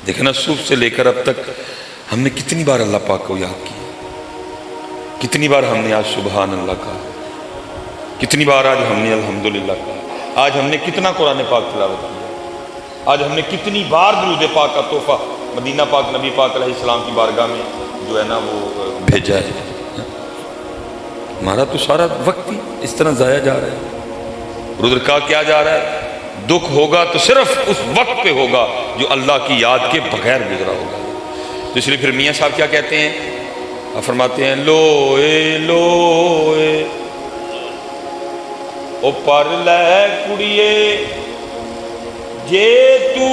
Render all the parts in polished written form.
دیکھنا صبح سے لے کر اب تک ہم نے کتنی بار اللہ پاک کو یاد کیا، کتنی بار ہم نے آج سبحان اللہ کہا، کتنی بار آج ہم نے الحمدللہ کہا، آج ہم نے کتنا قرآن پاک تلاوت کیا، آج ہم نے کتنی بار درود پاک کا تحفہ مدینہ پاک نبی پاک علیہ السلام کی بارگاہ میں جو ہے نا وہ بھیجا ہے۔ ہمارا تو سارا وقت ہی اس طرح ضائع جا رہا ہے۔ ادھر کہا کیا جا رہا ہے، دکھ ہوگا تو صرف اس وقت پہ ہوگا جو اللہ کی یاد کے بغیر گزرا ہوگا۔ تو اس لیے پھر میاں صاحب کیا کہتے ہیں، فرماتے ہیں لوئے لوئے او پر لے کڑیے جے تو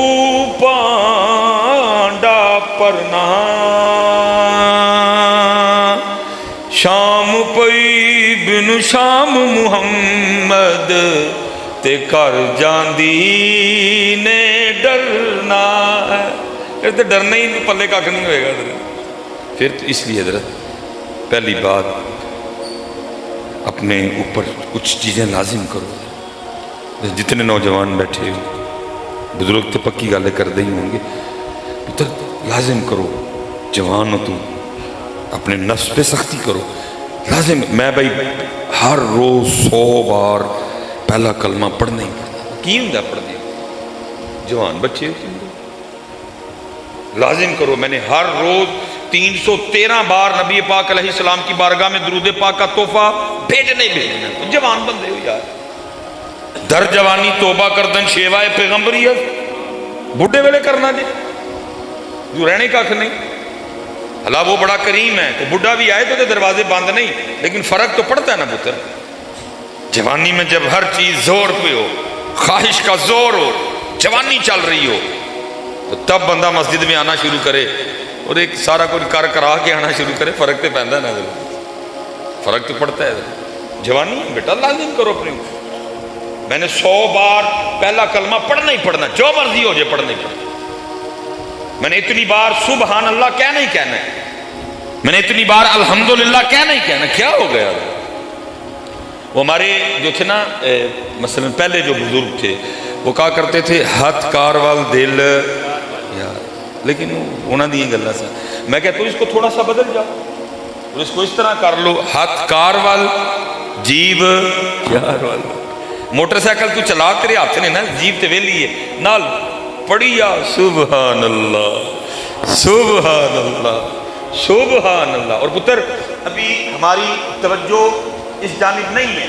پانڈا پرنا شام پئی بن شام محمد تے کر جاندی نے ڈرنا ہے۔ پھر تو ڈرنا ہی پلے کاک نہیں ہوئے گا حضرت۔ پھر تو اس لیے حضرت پہلی بات اپنے اوپر کچھ چیزیں لازم کرو۔ جتنے نوجوان بیٹھے ہو، بزرگ تو پکی گالیں کردے ہی ہوں گے، پتر لازم کرو، جوان ہو تو اپنے نفس پہ سختی کرو، لازم۔ میں بھائی ہر روز 100 بار پہلا کلمہ پڑھنا ہی پڑھنا، کی ہوں گا پڑھنے، جوان بچے ہوتے ہیں لازم کرو۔ میں نے ہر روز 313 بار نبی پاک علیہ السلام کی بارگاہ میں درود پاک کا تحفہ بھیجنا ہی بھیجنا۔ جوان بندے ہو یار، در جوانی توبہ کردن شیوائے پیغمبریت، بڈھے ویلے کرنا جی جو رہنے کا نہیں۔ اللہ وہ بڑا کریم ہے، تو بڈھا بھی آئے تو دروازے بند نہیں، لیکن فرق تو پڑتا ہے نا پتر۔ جوانی میں جب ہر چیز زور پہ ہو، خواہش کا زور ہو، جوانی چل رہی ہو، تو تب بندہ مسجد میں آنا شروع کرے اور ایک سارا کچھ کر کرا کے آنا شروع کرے، فرق تو پہنتا ہے نا، فرق تو پڑتا ہے۔ جوانی بیٹا لازم کرو اپنے۔ میں نے 100 بار پہلا کلمہ پڑھنا ہی پڑھنا، جو مرضی ہو جائے پڑھنا ہی پڑھنا۔ میں نے اتنی بار سبحان اللہ کہنا ہی کہنا ہے، میں نے اتنی بار الحمدللہ کہنا ہی کہنا۔ کیا ہو گیا؟ وہ ہمارے جو تھے نا مثلا پہلے جو بزرگ تھے وہ کہا کرتے تھے ہاتھ کار وال دل یار، لیکن انہوں نے گلا سا میں کہتا ہوں اس کو تھوڑا سا بدل جاؤ اور اس کو اس طرح کر لو، ہاتھ کار وال جیب یار وال۔ موٹر سائیکل تو چلا تیرے ہاتھ نے نا، جیب تے ویلی ہے نال پڑھیا سبحان اللہ سبحان اللہ سبحان اللہ۔ اور پتر ابھی ہماری توجہ اس جانب نہیں ہے،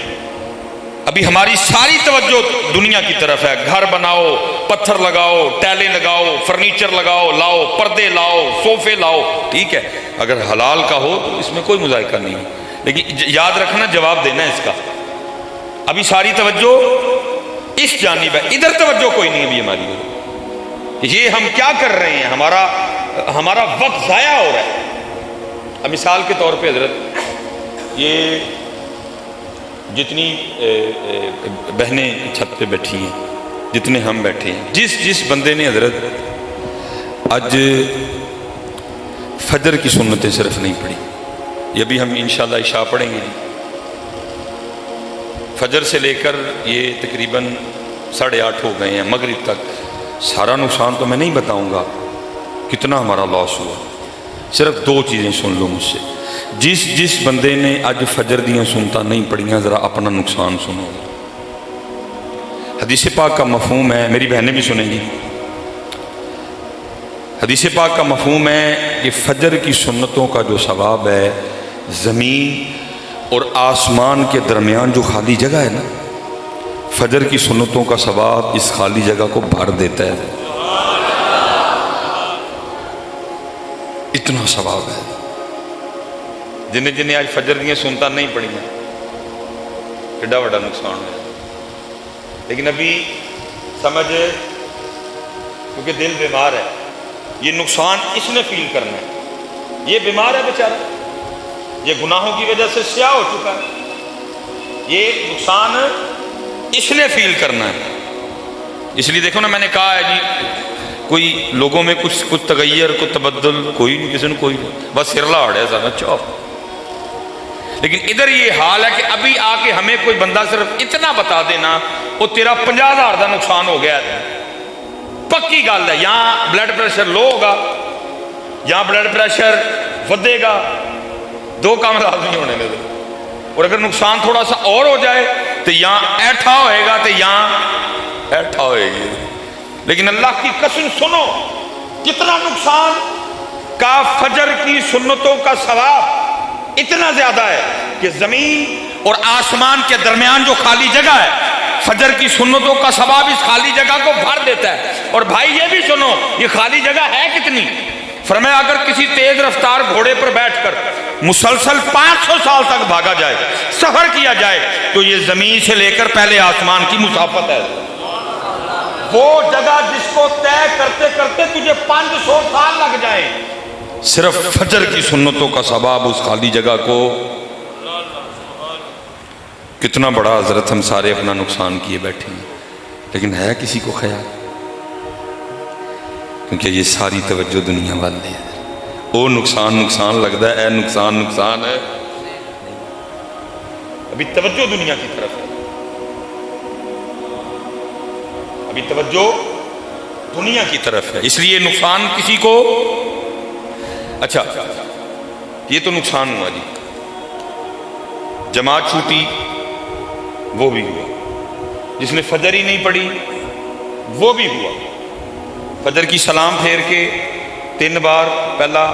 ابھی ہماری ساری توجہ دنیا کی طرف ہے۔ گھر بناؤ، پتھر لگاؤ، ٹیلیں لگاؤ، فرنیچر لگاؤ، لاؤ، پردے لاؤ، صوفے لاؤ، ٹھیک ہے اگر حلال کا ہو تو اس میں کوئی مذائقہ نہیں ہے، لیکن یاد رکھنا جواب دینا ہے اس کا۔ ابھی ساری توجہ اس جانب ہے، ادھر توجہ کوئی نہیں ابھی ہماری۔ یہ ہم کیا کر رہے ہیں، ہمارا وقت ضائع ہو رہا ہے۔ اب مثال کے طور پہ حضرت یہ جتنی بہنیں چھت پہ بیٹھی ہیں، جتنے ہم بیٹھے ہیں، جس بندے نے حضرت آج فجر کی سنتیں صرف نہیں پڑھی، یہ بھی ہم انشاءاللہ عشاء پڑھیں گے، فجر سے لے کر یہ تقریباً 8:30 ہو گئے ہیں مغرب تک، سارا نقصان تو میں نہیں بتاؤں گا کتنا ہمارا لاس ہوا، صرف 2 چیزیں سن لو مجھ سے۔ جس بندے نے اج فجر دیاں سنتا نہیں پڑھیاں ذرا اپنا نقصان سنو۔ حدیث پاک کا مفہوم ہے، میری بہنیں بھی سنیں گی، حدیث پاک کا مفہوم ہے کہ فجر کی سنتوں کا جو ثواب ہے، زمین اور آسمان کے درمیان جو خالی جگہ ہے نا، فجر کی سنتوں کا ثواب اس خالی جگہ کو بھر دیتا ہے، اتنا ثواب ہے۔ جنہیں آج فجر دیاں سنتا نہیں پڑھیاں کڈا بڑا نقصان ہے، لیکن ابھی سمجھ، کیونکہ دل بیمار ہے، یہ نقصان اس نے فیل کرنا ہے، یہ بیمار ہے بیچارہ، یہ گناہوں کی وجہ سے سیاہ ہو چکا ہے، یہ نقصان اس نے فیل کرنا ہے۔ اس لیے دیکھو نا، میں نے کہا ہے جی کوئی لوگوں میں کچھ تغیر، کوئی تبدل کوئی نہیں، کسی نے کوئی نہیں، بس سر لاڑ ہے سارا چاپ۔ لیکن ادھر یہ حال ہے کہ ابھی آ کے ہمیں کوئی بندہ صرف اتنا بتا دینا وہ تیرا 50,000 کا نقصان ہو گیا ہے، پکی گل ہے. یہاں بلڈ پریشر لو ہوگا, یہاں بلڈ پریشر ودے گا, دو کام لازمی ہونے لگے. اور اگر نقصان تھوڑا سا اور ہو جائے تو یہاں ایٹھا ہوئے گا تو یہاں ایٹھا ہوئے گی. لیکن اللہ کی قسم سنو کتنا نقصان کا فجر کی سنتوں کا ثواب اتنا زیادہ ہے کہ زمین اور آسمان کے درمیان جو خالی جگہ ہے فجر کی سنتوں کا ثواب اس خالی جگہ کو بھر دیتا ہے. اور بھائی یہ بھی سنو یہ خالی جگہ ہے کتنی. فرمایا اگر کسی تیز رفتار گھوڑے پر بیٹھ کر مسلسل 500 سال تک بھاگا جائے, سفر کیا جائے, تو یہ زمین سے لے کر پہلے آسمان کی مسافت ہے. وہ جگہ جس کو طے کرتے کرتے تجھے 500 سال لگ جائیں, صرف فجر کی سنتوں کا ثواب اس خالی جگہ کو. کتنا بڑا حضرت ہم سارے اپنا نقصان کیے بیٹھے ہیں, لیکن ہے کسی کو خیال؟ کیونکہ یہ ساری توجہ دنیا والے ہیں. او نقصان نقصان لگتا ہے, اے نقصان نقصان ہے. ابھی توجہ دنیا کی طرف ہے, ابھی توجہ دنیا کی طرف ہے, اس لیے نقصان کسی کو. اچھا یہ تو نقصان ہوا جی. جماعت چھوٹی وہ بھی ہوا, جس نے فجر ہی نہیں پڑھی وہ بھی ہوا. فجر کی سلام پھیر کے 3 بار پہلا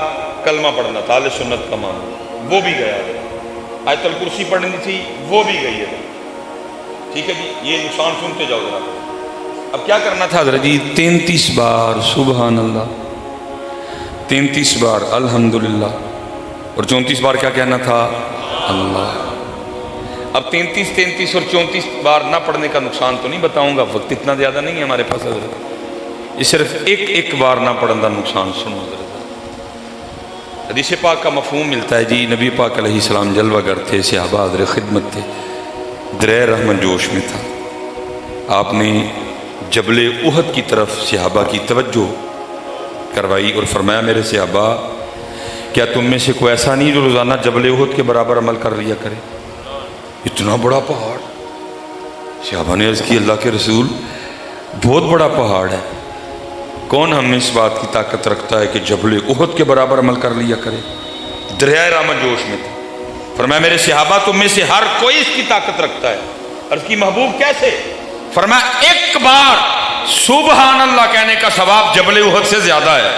کلمہ پڑھنا تھا, اہل سنت کا معمول, وہ بھی گیا. آیت الکرسی پڑھنی تھی وہ بھی گئی ہے. ٹھیک ہے جی, یہ نقصان سنتے جاؤ ذرا. اب کیا کرنا تھا حضرت جی؟ 33 بار سبحان اللہ, 33 بار الحمدللہ, اور 34 بار کیا کہنا تھا؟ اللہ. اب 33 اور 34 بار نہ پڑھنے کا نقصان تو نہیں بتاؤں گا, وقت اتنا زیادہ نہیں ہے ہمارے پاس حضرت. یہ صرف ایک بار نہ پڑھنے کا نقصان سنو حضرت. حدیث پاک کا مفہوم ملتا ہے جی. نبی پاک علیہ السلام جلوہ گر تھے, صحابہ حاضر خدمت تھے, درہ رحمت جوش میں تھا. آپ نے جبل احد کی طرف صحابہ کی توجہ کروائی اور فرمایا میرے صحابہ کیا تم میں سے کوئی ایسا نہیں جو روزانہ جبل احد کے برابر عمل کر لیا کرے؟ اتنا بڑا پہاڑ. صحابہ نے عرض کی اللہ کے رسول بہت بڑا پہاڑ ہے, کون ہم میں اس بات کی طاقت رکھتا ہے کہ جبل احد کے برابر عمل کر لیا کرے؟ دریائے رحمت جوش میں تھا. فرمایا میرے صحابہ تم میں سے ہر کوئی اس کی طاقت رکھتا ہے. عرض کی محبوب کیسے؟ فرمایا ایک بار سبحان اللہ کہنے کا ثواب جبل احد سے زیادہ ہے.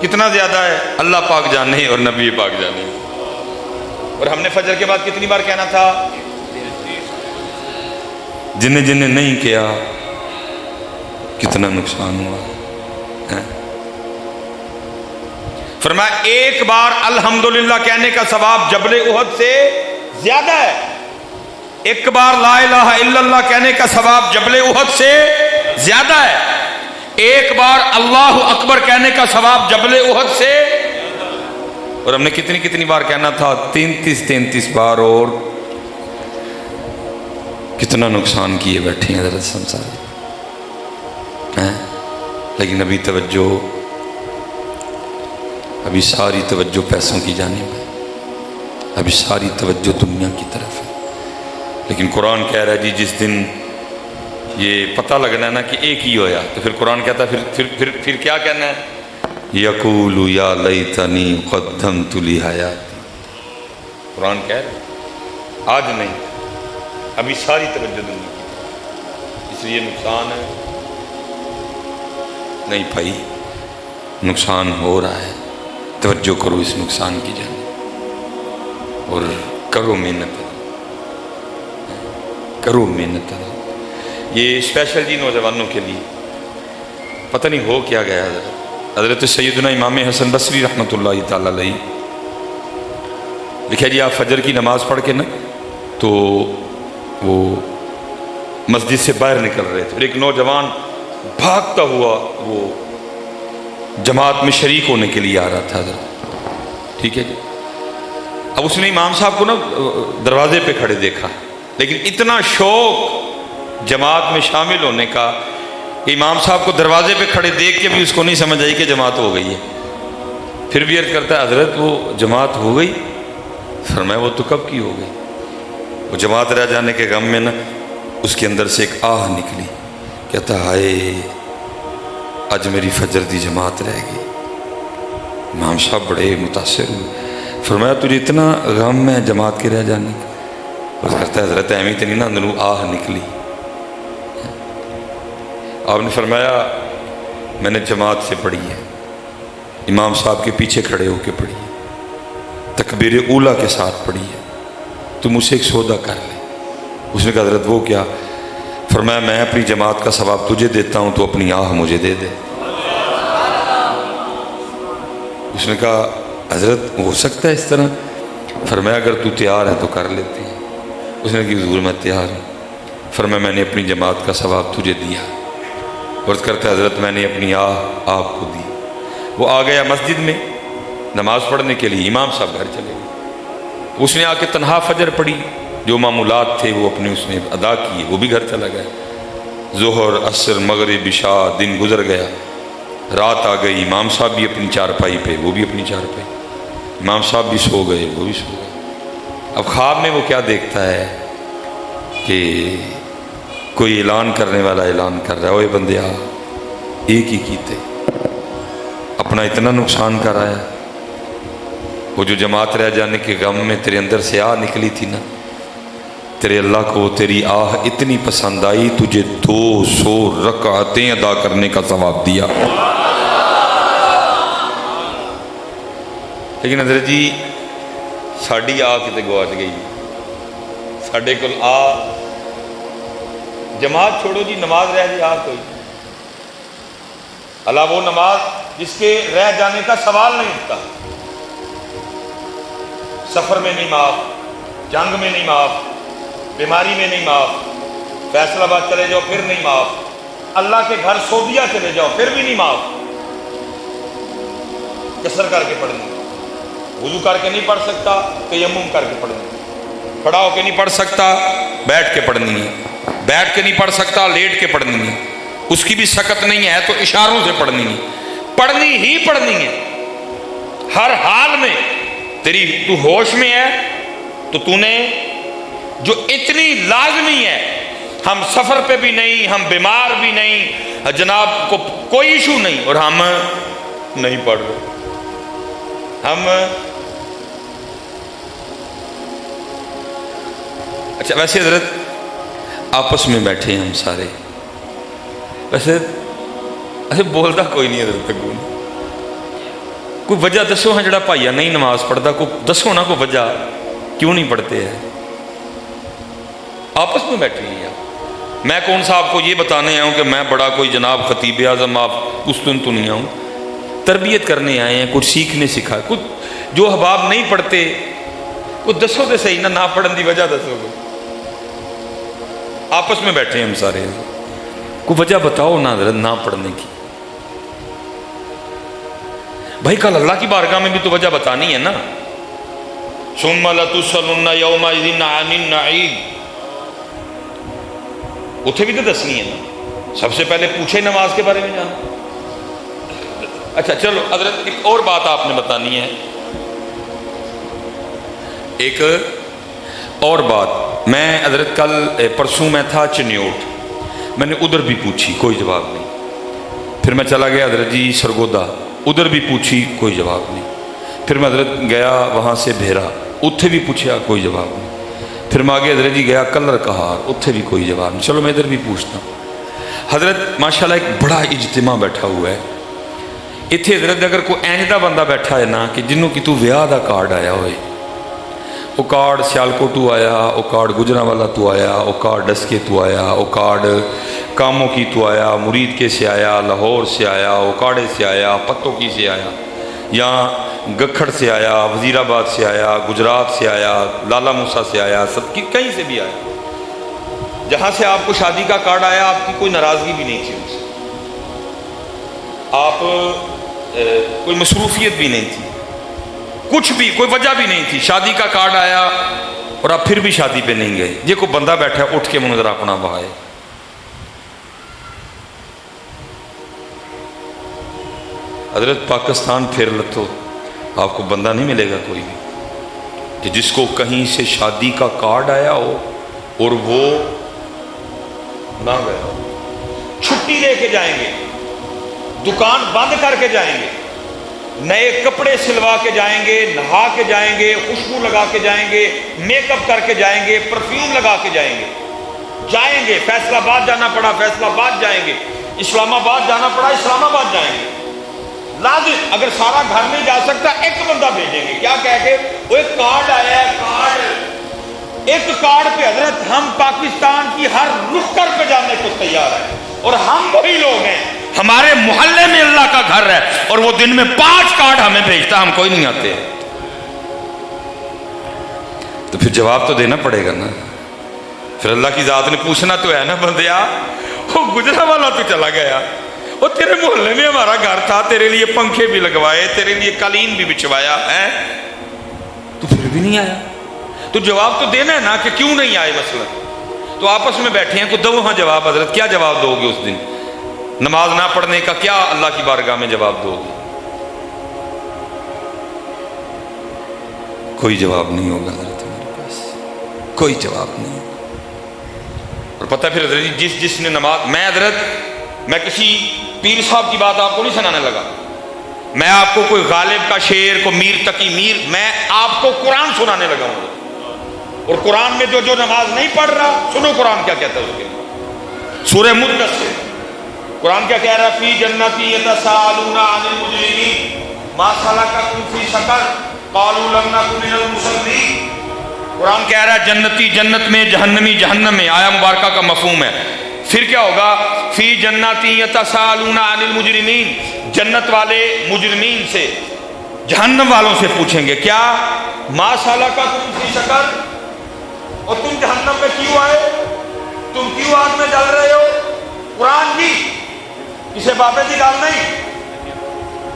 کتنا زیادہ ہے اللہ پاک جانے اور نبی پاک جانے. اور ہم نے فجر کے بعد کتنی بار کہنا تھا؟ جن نے نہیں کیا کتنا نقصان ہوا. فرمایا ایک بار الحمدللہ کہنے کا ثواب جبل احد سے زیادہ ہے. ایک بار لا الہ الا اللہ کہنے کا ثواب جبل احد سے زیادہ ہے. ایک بار اللہ اکبر کہنے کا ثواب جبل احد سے. اور ہم نے کتنی بار کہنا تھا؟ 33 بار. اور کتنا نقصان کیے بیٹھے ہیں حضرت سمسار. لیکن ابھی توجہ, ابھی ساری توجہ پیسوں کی جانب ہے, ابھی ساری توجہ دنیا کی طرف ہے. لیکن قرآن کہہ رہا ہے جی جس دن یہ پتہ لگنا ہے نا کہ ایک ہی ہویا, تو پھر قرآن کہتا ہے پھر کیا کہنا ہے؟ یقول یا لیتنی قدمت لحیاتی. قرآن کہہ رہا ہے آج نہیں, ابھی ساری توجہ دنیا کی. اس لیے نقصان ہے نہیں بھائی, نقصان ہو رہا ہے. توجہ کرو اس نقصان کی جانب اور کرو محنت, کرو محنت. یہ اسپیشل جی نوجوانوں کے لیے. پتہ نہیں ہو کیا گیا حضرت سیدنا امام حسن بصری رحمۃ اللہ تعالی علیہ لکھا جی آپ فجر کی نماز پڑھ کے نا تو وہ مسجد سے باہر نکل رہے تھے, ایک نوجوان بھاگتا ہوا وہ جماعت میں شریک ہونے کے لیے آ رہا تھا حضرت. ٹھیک ہے جی. اب اس نے امام صاحب کو نا دروازے پہ کھڑے دیکھا, لیکن اتنا شوق جماعت میں شامل ہونے کا کہ امام صاحب کو دروازے پہ کھڑے دیکھ کے بھی اس کو نہیں سمجھ آئی کہ جماعت ہو گئی ہے. پھر بھی عرض کرتا ہے حضرت وہ جماعت ہو گئی؟ فرمایا وہ تو کب کی ہو گئی. وہ جماعت رہ جانے کے غم میں نا اس کے اندر سے ایک آہ نکلی. کہتا ہائے اج میری فجر دی جماعت رہ گئی۔ امام صاحب بڑے متاثر ہوئے، فرمایا تجھے اتنا غم ہے جماعت کے رہ جانے کا؟ بس کرتا ہے حضرت اہمی تو نہیں نا اندروں آہ نکلی۔ آپ نے فرمایا میں نے جماعت سے پڑھی ہے، امام صاحب کے پیچھے کھڑے ہو کے پڑھی ہے، تکبیر اولیٰ کے ساتھ پڑھی ہے، تو مجھ سے ایک سودا کر لے۔ اس نے کہا حضرت وہ کیا؟ فرمایا میں اپنی جماعت کا ثواب تجھے دیتا ہوں، تو اپنی آہ مجھے دے دے۔ اس نے کہا حضرت ہو سکتا ہے اس طرح؟ فرمایا اگر تو تیار ہے تو کر لیتے ہیں۔ اس نے کہا حضور میں تیار ہوں۔ فرمایا میں نے اپنی جماعت کا ثواب تجھے دیا۔ عرض کرتا ہے حضرت میں نے اپنی آہ آپ کو دی۔ وہ آ گیا مسجد میں نماز پڑھنے کے لیے، امام صاحب گھر چلے گئے۔ اس نے آ کے تنہا فجر پڑھی، جو معمولات تھے وہ اپنے اس نے ادا کیے، وہ بھی گھر چلا گیا۔ ظہر عصر مغرب عشاء دن گزر گیا، رات آ گئی، امام صاحب بھی اپنی چارپائی پہ، وہ بھی اپنی چارپائی، امام صاحب بھی سو گئے، وہ بھی سو گئے۔ اب خواب میں وہ کیا دیکھتا ہے کہ کوئی اعلان کرنے والا اعلان کر رہا ہے، اوے بندیا ایک ہی کیتے اپنا اتنا نقصان کر آیا، وہ جو جماعت رہ جانے کے غم میں تیرے اندر سے آہ نکلی تھی نا، تیرے اللہ کو تیری آہ اتنی پسند آئی، تجھے 200 رکعتیں ادا کرنے کا ثواب دیا۔ لیکن حضرت جی ساڑی آہ کتے گواچ گئی، ساڑے کل آہ جماعت چھوڑو جی، نماز رہ گئی، آہ کوئی اللہ وہ نماز جس کے رہ جانے کا سوال نہیں اٹھتا۔ سفر میں نہیں معاف، جنگ میں نہیں معاف، بیماری میں نہیں معاف، فیصل آباد چلے جاؤ پھر نہیں معاف، اللہ کے گھر سعودیہ چلے جاؤ پھر بھی نہیں معاف۔ کسر کر کے پڑھنی، وضو کر کے نہیں پڑھ سکتا، تیمم کر کے پڑھنی، کھڑا ہو کے نہیں پڑھ سکتا، بیٹھ کے پڑھنی ہے، بیٹھ کے نہیں پڑھ سکتا، لیٹ کے پڑھنی ہے، اس کی بھی سکت نہیں ہے تو اشاروں سے پڑھنی ہے، پڑھنی ہی پڑھنی ہے ہر حال میں۔ تیری تو ہوش میں ہے تو تو نے جو اتنی لازمی ہے، ہم سفر پہ بھی نہیں، ہم بیمار بھی نہیں، جناب کو کوئی ایشو نہیں، اور ہم نہیں پڑھ رہے، ہم اچھا ویسے حضرت آپس میں بیٹھے ہیں ہم سارے، ویسے بولتا کوئی نہیں حضرت تک کوئی وجہ دسو ہاں جڑا بھائیا نہیں نماز پڑھتا، کوئی دسو نا کوئی وجہ کیوں نہیں پڑھتے ہیں؟ آپس میں بیٹھے ہیں یار، میں کون سا آپ کو یہ بتانے آیا ہوں کہ میں بڑا کوئی جناب خطیب اعظم آپ اس دن تو نہیں آؤں، تربیت کرنے آئے ہیں، کچھ سیکھنے سکھا، کچھ جو احباب نہیں پڑھتے کچھ دسو تو صحیح نہ پڑھن دی وجہ دسو گے۔ آپس میں بیٹھے ہیں ہم سارے، کوئی وجہ بتاؤ نا حضرت نہ پڑھنے کی۔ بھائی کل اللہ کی بارگاہ میں بھی تو وجہ بتانی ہے نا، ثم لتسألن یومئذ عن النعیم، اتنے بھی تو دسنی ہے نا، سب سے پہلے پوچھے نماز کے بارے میں جانا۔ اچھا چلو حضرت ایک اور بات آپ نے بتانی ہے، ایک اور بات، میں حضرت کل پرسوں میں تھا چنیوٹ، میں نے ادھر بھی پوچھی کوئی جواب نہیں، پھر میں چلا گیا حضرت جی سرگودا، ادھر بھی پوچھی کوئی جواب نہیں، پھر میں حضرت گیا وہاں سے بھیرا، اتھے بھی پوچھا کوئی جواب نہیں، پھر میں آگے حضرت جی گیا کلر کہار، اتھے بھی کوئی جواب نہیں، چلو میں ادھر بھی پوچھتا ہوں۔ حضرت ماشاءاللہ ایک بڑا اجتماع بیٹھا ہوا ہے اتھے حضرت، اگر کوئی اینجدہ بندہ بیٹھا ہے نا کہ جنہوں کی تو ویاہ دا کارڈ آیا ہوئے، وہ کارڈ سیالکوٹو آیا، وہ کارڈ گجرانوالا تو آیا، وہ کارڈ ڈسکے تو آیا، وہ کارڈ کاموں کی تو آیا، مرید کے سے آیا، لاہور سے آیا، اوکاڑے سے آیا، پتوں کی سے آیا، یا گکھڑ سے آیا، وزیر آباد سے آیا، گجرات سے آیا، لالا موسیٰ سے آیا، سب کی کہیں سے بھی آیا، جہاں سے آپ کو شادی کا کارڈ آیا آپ کی کوئی ناراضگی بھی نہیں تھی ان سے، آپ کوئی مصروفیت بھی نہیں تھی، کچھ بھی کوئی وجہ بھی نہیں تھی، شادی کا کارڈ آیا اور آپ پھر بھی شادی پہ نہیں گئے، یہ کوئی بندہ بیٹھا ہے اٹھ کے منظر اپنا بہائے۔ حضرت پاکستان پھر لتو آپ کو بندہ نہیں ملے گا کوئی بھی کہ جس کو کہیں سے شادی کا کارڈ آیا ہو اور وہ نہ گیا ہو، چھٹی دے کے جائیں گے، دکان بند کر کے جائیں گے، نئے کپڑے سلوا کے جائیں گے، نہا کے جائیں گے، خوشبو لگا کے جائیں گے، میک اپ کر کے جائیں گے، پرفیوم لگا کے جائیں گے، فیصلہ آباد جانا پڑا فیصلہ آباد جائیں گے، اسلام آباد جانا پڑا اسلام آباد جائیں گے۔ لازم اگر سارا گھر نہیں جا سکتا ایک بندہ بھیجیں گے، کیا کہہ کے وہ ایک کارڈ آیا ہے، کارڈ، ایک کارڈ پہ حضرت ہم پاکستان کی ہر نکڑ پہ جانے کو تیار ہیں، اور ہم وہی لوگ ہیں، ہمارے محلے میں اللہ کا گھر ہے اور وہ دن میں 5 کارڈ ہمیں بھیجتا، ہم کوئی نہیں آتے، تو پھر جواب تو دینا پڑے گا نا۔ پھر اللہ کی ذات نے پوچھنا تو ہے نا بندیا، وہ گجرا والا تو چلا گیا، وہ تیرے محلے میں ہمارا گھر تھا، تیرے لیے پنکھے بھی لگوائے، تیرے لیے قالین بھی بچھوایا ہے، تو پھر بھی نہیں آیا، تو جواب تو دینا ہے نا کہ کیوں نہیں آئے مثلا۔ تو آپس میں بیٹھے ہیں، کو دو ہاں جواب، حضرت کیا جواب دو گے اس دن؟ نماز نہ پڑھنے کا کیا اللہ کی بارگاہ میں جواب دو گے؟ کوئی جواب نہیں ہوگا حضرت، میرے پاس کوئی جواب نہیں ہوگا۔ اور پتہ پھر حضرت جس نے نماز، میں کسی پیر صاحب کی بات آپ کو نہیں سنانے لگا، میں آپ کو کوئی غالب کا شعر کو میر تقی میر، میں آپ کو قرآن سنانے لگا ہوں، اور قرآن میں جو نماز نہیں پڑھ رہا، سنو قرآن کیا کہتا ہے اس کے سورہ مدثر، قرآن کیا کہہ رہا ہے؟ فی جنتی یتساءلون عن المجرمین ما سلککم فی سقر قالوا لم نک من المصلین۔ قرآن کہہ رہا ہے جنتی جنت میں، جہنمی جہنم میں، آیا مبارکہ کا مفہوم ہے۔ پھر کیا ہوگا؟ فی جنتی یتساءلون عن المجرمین، جنت والے مجرمین سے، جہنم والوں سے پوچھیں گے کیا؟ ما سلککم فی سقر، اور تم جہنم میں کیوں آئے؟ تم کیوں آگ میں جل رہے ہو؟ قرآن کی کسی بابے کی گال نہیں،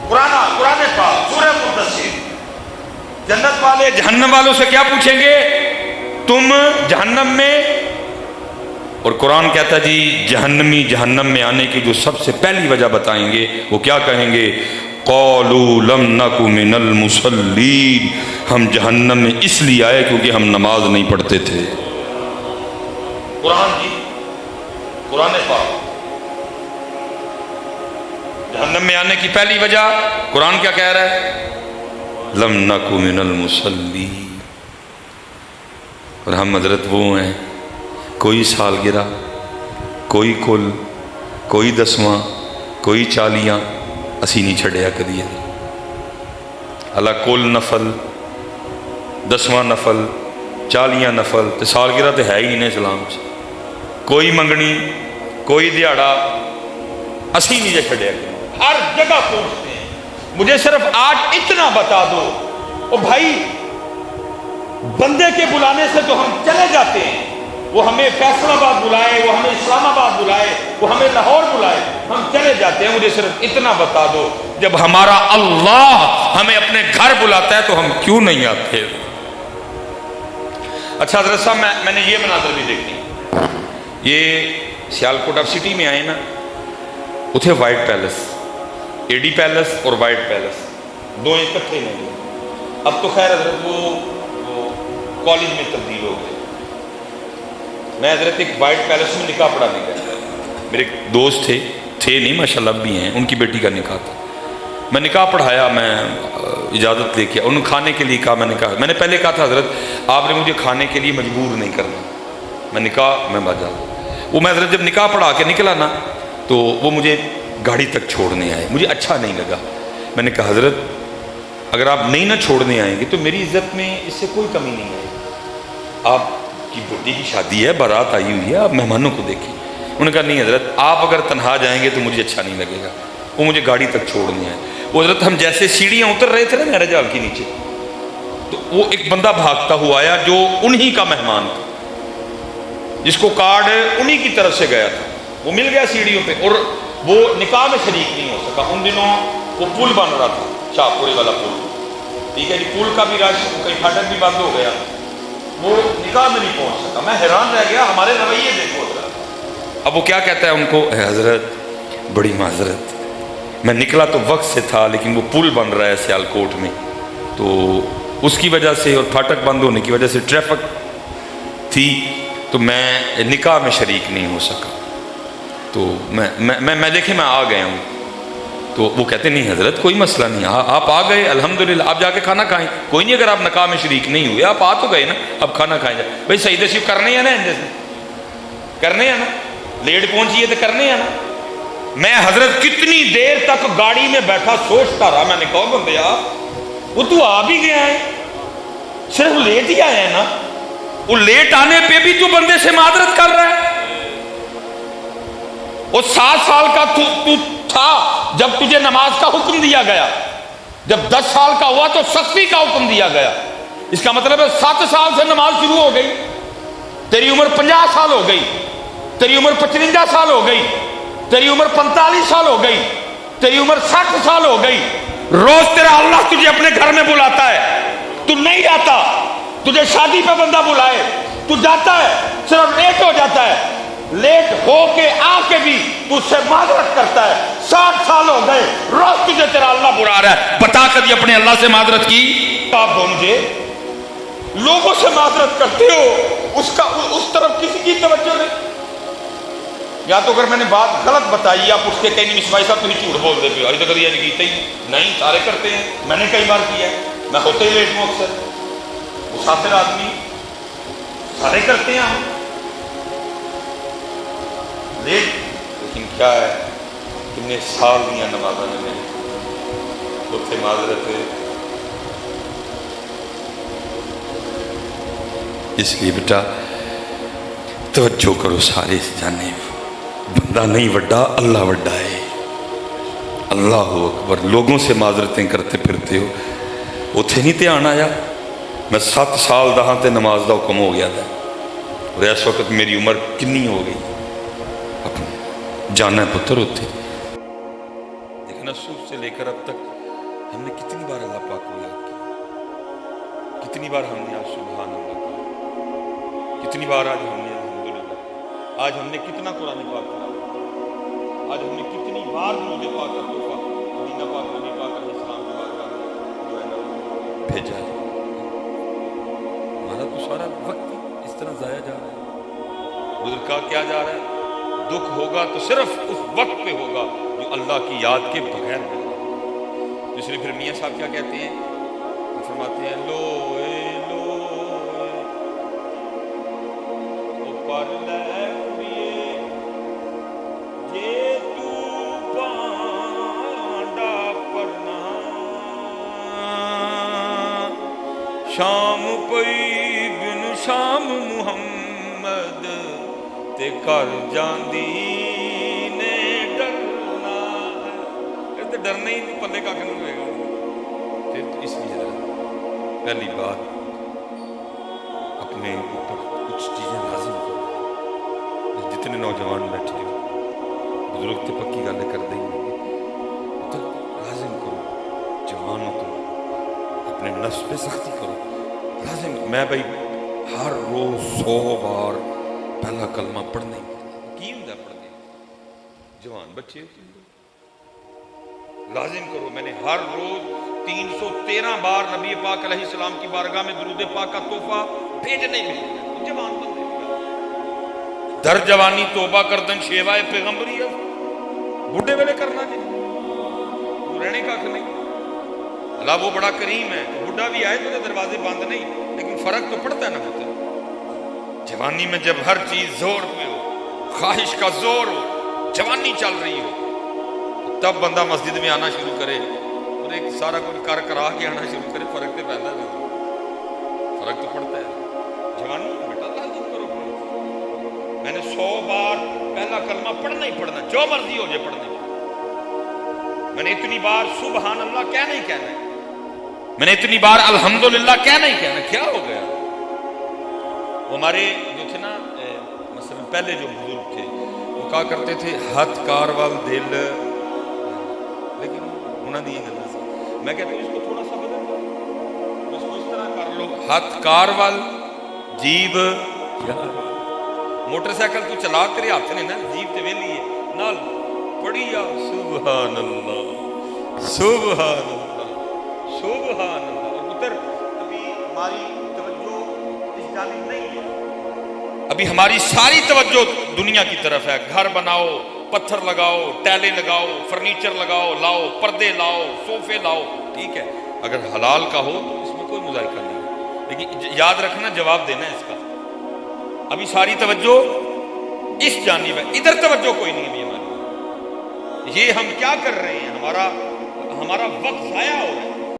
قرآن پاک سورہ مدثر۔ جنت والے جہنم والوں سے کیا پوچھیں گے؟ تم جہنم میں، اور قرآن کہتا ہے جی جہنمی جہنم میں آنے کی جو سب سے پہلی وجہ بتائیں گے، وہ کیا کہیں گے؟ قالوا لم نک من المصلین، ہم جہنم میں اس لیے آئے کیونکہ ہم نماز نہیں پڑھتے تھے۔ قرآن جی، قرآن پاک، جہنم میں آنے کی پہلی وجہ قرآن کیا کہہ رہا ہے؟ لم نک من المصلین۔ اور ہم حضرت وہ ہیں، کوئی سالگرہ، کوئی کل، کوئی دسواں، کوئی چالیاں اسی نہیں چھڑیا کدی، اللہ کل نفل، دسواں نفل، چالیاں نفل، تو سالگرہ تو ہے ہی نہیں اسلام سے، کوئی منگنی، کوئی دیہڑا اسی نہیں چھڑیا کدی، ہر جگہ پہنچتے ہیں۔ مجھے صرف آج اتنا بتا دو، او بھائی بندے کے بلانے سے تو ہم چلے جاتے ہیں، وہ ہمیں فیصل آباد بلائے، وہ ہمیں اسلام آباد بلائے، وہ ہمیں لاہور بلائے، ہم چلے جاتے ہیں۔ مجھے صرف اتنا بتا دو، جب ہمارا اللہ ہمیں اپنے گھر بلاتا ہے تو ہم کیوں نہیں آتے؟ اچھا حضرت صاحب میں نے یہ مناظر بھی دیکھی، یہ سیالکوٹ آف سٹی میں آئے نا، اتھے وائٹ پیلس، اے ڈی پیلس اور وائٹ پیلس دو اکٹھے نہیں، اب تو خیر حضرت وہ کالج میں تبدیل ہو گئے۔ میں حضرت ایک وائٹ پیلس میں نکاح پڑھانے گیا، میرے ایک دوست تھے نہیں ماشاءاللہ اب بھی ہیں، ان کی بیٹی کا نکاح تھا، میں نکاح پڑھایا، میں اجازت لے کے، انہوں نے کھانے کے لیے کہا، میں نے پہلے کہا تھا حضرت آپ نے مجھے کھانے کے لیے مجبور نہیں کرنا، میں نکاح میں باجا، وہ میں حضرت جب نکاح پڑھا کے نکلا نا تو وہ مجھے گاڑی تک چھوڑنے آئے، مجھے اچھا نہیں لگا، میں نے کہا حضرت اگر آپ نہیں نہ چھوڑنے آئیں گے تو میری عزت میں اس سے کوئی کمی نہیں ہے، آپ کی بیٹی کی شادی ہے، بارات آئی ہوئی ہے، آپ مہمانوں کو دیکھیں۔ انہوں نے کہا نہیں حضرت آپ اگر تنہا جائیں گے تو مجھے اچھا نہیں لگے گا، وہ مجھے گاڑی تک چھوڑنے آئے۔ وہ حضرت ہم جیسے سیڑھیاں اتر رہے تھے نا میرے جال کے نیچے، تو وہ ایک بندہ بھاگتا ہوا آیا جو انہی کا مہمان تھا، جس کو کارڈ انہی کی طرف سے گیا تھا، وہ مل گیا سیڑھیوں پہ، اور وہ نکاح میں شریک نہیں ہو سکا۔ ان دنوں وہ پل بن رہا تھا، شاہپوری والا پل، ٹھیک ہے جی، پل کا بھی رش، کئی پھاٹک بھی بند ہو گیا، وہ نکاح میں نہیں پہنچ سکا۔ میں حیران رہ گیا، ہمارے رویے دیکھو حضرت۔ اب وہ کیا کہتا ہے ان کو، اے حضرت بڑی معذرت، میں نکلا تو وقت سے تھا لیکن وہ پل بن رہا ہے سیالکوٹ میں، تو اس کی وجہ سے اور پھاٹک بند ہونے کی وجہ سے ٹریفک تھی، تو میں نکاح میں شریک نہیں ہو سکا۔ تو میں دیکھیں میں آ گیا ہوں. تو وہ کہتے نہیں حضرت کوئی مسئلہ نہیں, آپ آ گئے الحمدللہ, آپ جا کے کھانا کھائیں, کوئی نہیں اگر آپ نکاح میں شریک نہیں ہوئے, آپ آ تو گئے نا, اب کھانا کھائیں جائے. بھائی سعید نصیب کرنے ہیں نا, جیسے کرنے ہیں نا, لیٹ پہنچیے تو کرنے ہیں نا. میں حضرت کتنی دیر تک گاڑی میں بیٹھا سوچتا رہا, میں نے کہا بندے وہ تو آ بھی گیا ہے, صرف لیٹ ہی آیا ہے نا, وہ لیٹ آنے پہ بھی تو بندے سے معذرت کر رہا ہے. وہ 7 سال کا تو تھا جب تجھے نماز کا حکم دیا گیا, جب 10 سال کا ہوا تو سختی کا حکم دیا گیا. اس کا مطلب ہے 7 سال سے نماز شروع ہو گئی, تیری عمر 50 سال ہو گئی, تیری عمر 55 سال ہو گئی, تیری عمر 45 سال ہو گئی, تیری عمر 60 سال ہو گئی. روز تیرا اللہ تجھے اپنے گھر میں بلاتا ہے, تو نہیں آتا. تجھے شادی پہ بندہ بلائے تو جاتا ہے, صرف لیٹ ہو جاتا ہے. لیٹ ہو کے آ کے بھی تو اس سے معذرت کرتا ہے. 60 سال ہو گئے, روز تجھے تیرا اللہ بلا رہا ہے, بتا کبھی اپنے اللہ سے معذرت کی. آپ ہو مجھے لوگوں سے معذرت کرتے ہو, اس طرف کسی کی توجہ نہیں. یا تو اگر میں نے بات غلط بتائی, آپ اس کے کہیں نہیں بھائی صاحب تم جھوٹ بول دیتے ہو, ابھی تک یہ نہیں کیتے ہی نہیں, سارے کرتے ہیں, میں نے کئی بار کیا ہے, میں ہوتے ہی لیٹ ہوں اکثر, مسافر آدمی سارے کرتے ہیں ہم لیٹ. لیکن کیا ہے, کتنے سال دیا نمازہ نے میری اتنے معذرت ہے. اس لیے بیٹا توجہ کرو سارے اس جانب, بندہ نہیں وڈا, اللہ وڈا ہے. اللہ اکبر. لوگوں سے معذرتیں کرتے پھرتے ہو, اتنے نہیں تے آنا آیا. میں 7 سال دہاں تے نماز دا حکم ہو گیا تھا, اور اس وقت میری عمر کنی ہو گئی. جانا ہے پتر ہوتے. دیکھنا صبح سے لے کر اب تک ہم نے کتنی بار اللہ پاک کو یاد کیا, کتنی بار ہم نے آج سبحان اللہ کہا, کتنی بار آج ہم نے الحمدللہ, آج ہم نے کتنا قرآن پاک پڑھا, آج ہم نے کتنی بار درود پاک کا تحفہ مدینہ پاک نبی پاک علیہ السلام کے بارگاہ میں جو ہے نا بھیجا ہے. ہمارا تو سارا وقت اس طرح ضائع جا رہا ہے. بزرگ کا کیا جا رہا ہے, دکھ ہوگا تو صرف اس وقت پہ ہوگا جو اللہ کی یاد کے بغیر ہوگا. اس لیے پھر میاں صاحب کیا کہتے ہیں, فرماتے ہیں لو لو پر لے کڑیے جے تو پانڈا پرنا شام پئی بن شام محمد تے کر جاندی نے ڈرنا ہے. تے ڈرنا ہی نہیں, پلے کا کن ہوئے گا. پھر اس لیے پہلی بات اپنے اوپر کچھ چیزیں لازم کرو. جتنے نوجوان بیٹھے ہو, بزرگ تے پکی گالیں کر دیں گے, تو لازم کرو جوان ہو تو اپنے نفس پہ سختی کرو. لازم میں بھائی ہر روز 100 بار پہلا کلمہ پڑھنا ہی کی ہوں پڑھنے, جوان بچے لازم کرو. میں نے ہر روز 313 بار نبی پاک علیہ السلام کی بارگاہ میں درود پاک کا تحفہ بھیجنے میں, جوان بندے در جوانی توبہ کردن شیوائے پیغمبری ہے, بڑھے ویلے کرنا نہیں, رہنے کا نہیں. اللہ وہ بڑا کریم ہے, بڑھا بھی آئے تو دروازے بند نہیں, لیکن فرق تو پڑتا ہے نا ہوتا ہے. جوانی میں جب ہر چیز زور پہ ہو, خواہش کا زور ہو, جوانی چل رہی ہو, تب بندہ مسجد میں آنا شروع کرے اور ایک سارا کچھ کر کرا کے آنا شروع کرے, فرق تو پیدا نہیں, فرق تو پڑتا ہے. جوانی بیٹا لازم کرو. میں نے 100 بار پہلا کلمہ پڑھنا ہی پڑھنا, جو مرضی ہو جائے پڑھنا ہی. میں نے اتنی بار سبحان اللہ کہنا ہی کہنا ہے, میں نے اتنی بار الحمدللہ کہنا ہی کہنا. کیا ہو گیا, ہمارے جو تھے نا مثلا پہلے جو بزرگ تھے وہ کہا کرتے تھے ہاتھ کار وال دل, لیکن انہوں نے یہ غلط ہے. میں کہتا ہوں اس کو تھوڑا سا بدل دو, اس کو اس طرح کر لو, ہاتھ کار وال جیب. موٹر سائیکل تو چلا تیرے ہاتھ نے نا, جیب تے ویلی ہے نال پڑھی جا سبحان اللہ سبحان اللہ سبحان اللہ. اور پتر ابھی ہماری توجہ اس جانب نہیں ہے, ابھی ہماری ساری توجہ دنیا کی طرف ہے. گھر بناؤ, پتھر لگاؤ، ٹیلیں لگاؤ، فرنیچر لگاؤ، لاؤ، پردے لاؤ، صوفے لاؤ، ٹھیک ہے، اگر حلال کا ہو تو اس میں کوئی مذائقہ نہیں ہے، لیکن یاد رکھنا جواب دینا ہے اس کا۔ ابھی ساری توجہ اس جانب ہے، ادھر توجہ کوئی نہیں ہے ہماری۔ یہ ہم کیا کر رہے ہیں، ہمارا وقت ضائع ہو رہا ہے۔